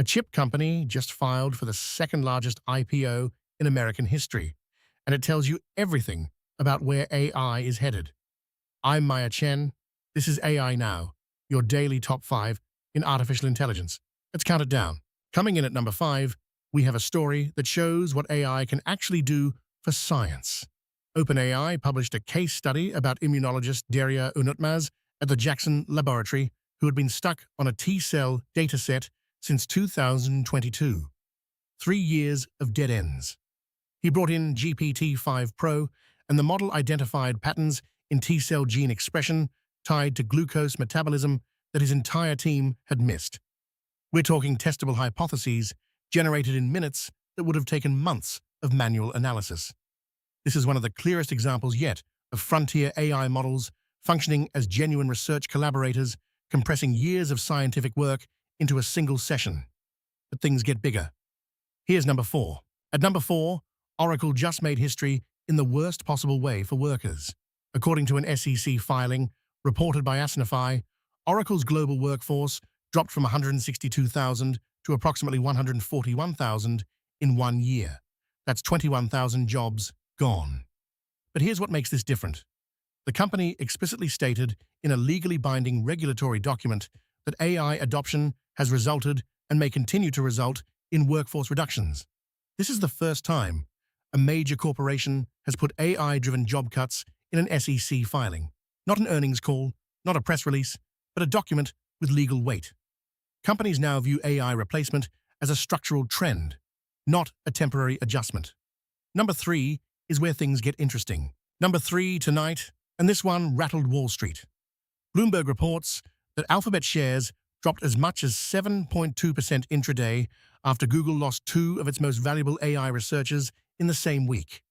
chip company just filed for the second largest IPO in American history, and it tells you everything about where AI is headed. I'm Maya Chen. This is AI Now, your daily top 5 in artificial intelligence. Let's count it down. Coming in at number 5, we have a story that shows what AI can actually do for science. OpenAI published a case study about immunologist Daria Unutmaz at the Jackson Laboratory, who had been stuck on a T-cell dataset since 2022. 3 years of dead ends. He brought in GPT-5 Pro, and the model identified patterns in T-cell gene expression tied to glucose metabolism that his entire team had missed. We're talking testable hypotheses generated in minutes that would have taken months of manual analysis. This is one of the clearest examples yet of frontier AI models functioning as genuine research collaborators, compressing years of scientific work into a single session. But things get bigger. Here's number 4. At number 4, Oracle just made history in the worst possible way for workers. According to an SEC filing reported by Asinify, Oracle's global workforce dropped from 162,000 to approximately 141,000 in 1 year. That's 21,000 jobs gone. But here's what makes this different. The company explicitly stated in a legally binding regulatory document that AI adoption has resulted and may continue to result in workforce reductions. This is the first time a major corporation has put AI-driven job cuts in an SEC filing. Not an earnings call, not a press release, but a document with legal weight. Companies now view AI replacement as a structural trend, not a temporary adjustment. Number 3 is where things get interesting. Number 3 tonight, and this one rattled Wall Street. Bloomberg reports that Alphabet shares dropped as much as 7.2% intraday after Google lost 2 of its most valuable AI researchers in the same week.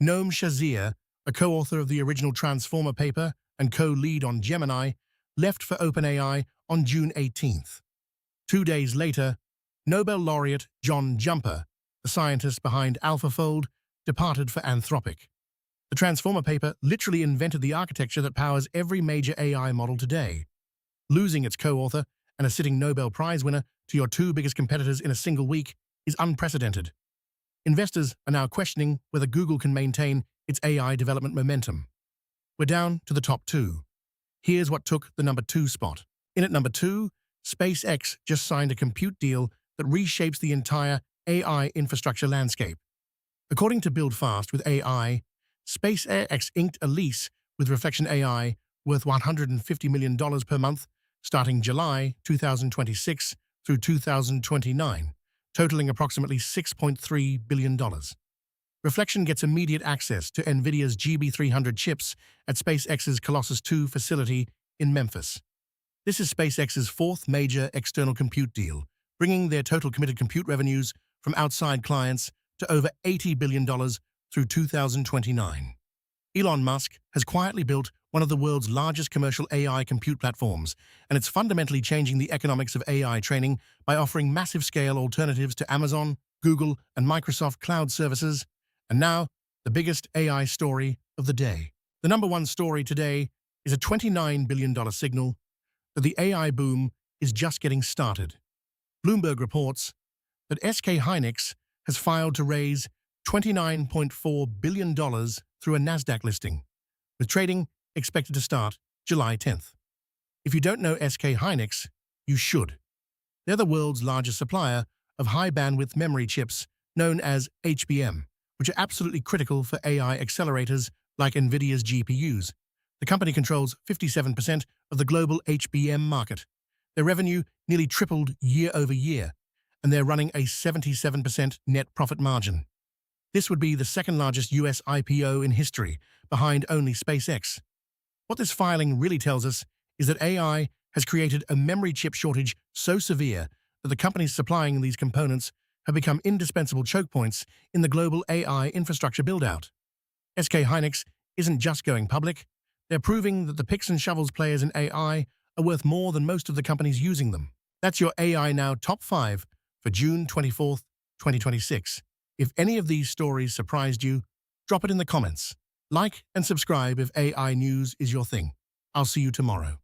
Noam Shazia, a co-author of the original Transformer paper and co-lead on Gemini, left for OpenAI on June 18th. 2 days later, Nobel laureate John Jumper, the scientist behind AlphaFold, departed for Anthropic. The Transformer paper literally invented the architecture that powers every major AI model today. Losing its co-author and a sitting Nobel Prize winner to your 2 biggest competitors in a single week is unprecedented. Investors are now questioning whether Google can maintain its AI development momentum. We're down to the top 2. Here's what took the number 2 spot. In at number 2, SpaceX just signed a compute deal that reshapes the entire AI infrastructure landscape. According to Build Fast with AI, SpaceX inked a lease with Reflection AI worth $150 million per month starting July 2026 through 2029, totaling approximately $6.3 billion. Reflection gets immediate access to NVIDIA's GB300 chips at SpaceX's Colossus II facility in Memphis. This is SpaceX's 4th major external compute deal, bringing their total committed compute revenues from outside clients to over $80 billion through 2029. Elon Musk has quietly built one of the world's largest commercial AI compute platforms, and it's fundamentally changing the economics of AI training by offering massive-scale alternatives to Amazon, Google, and Microsoft cloud services. And now, the biggest AI story of the day. The number 1 story today is a $29 billion signal that the AI boom is just getting started. Bloomberg reports that SK Hynix has filed to raise $29.4 billion through a NASDAQ listing, with trading expected to start July 10th. If you don't know SK Hynix, you should. They're the world's largest supplier of high-bandwidth memory chips known as HBM, which are absolutely critical for AI accelerators like NVIDIA's GPUs. The company controls 57% of the global HBM market. Their revenue nearly tripled year over year, and they're running a 77% net profit margin. This would be the second largest US IPO in history, behind only SpaceX. What this filing really tells us is that AI has created a memory chip shortage so severe that the companies supplying these components have become indispensable choke points in the global AI infrastructure build-out. SK Hynix isn't just going public, they're proving that the picks and shovels players in AI are worth more than most of the companies using them. That's your AI Now Top 5 for June 24th, 2026. If any of these stories surprised you, drop it in the comments. Like and subscribe if AI news is your thing. I'll see you tomorrow.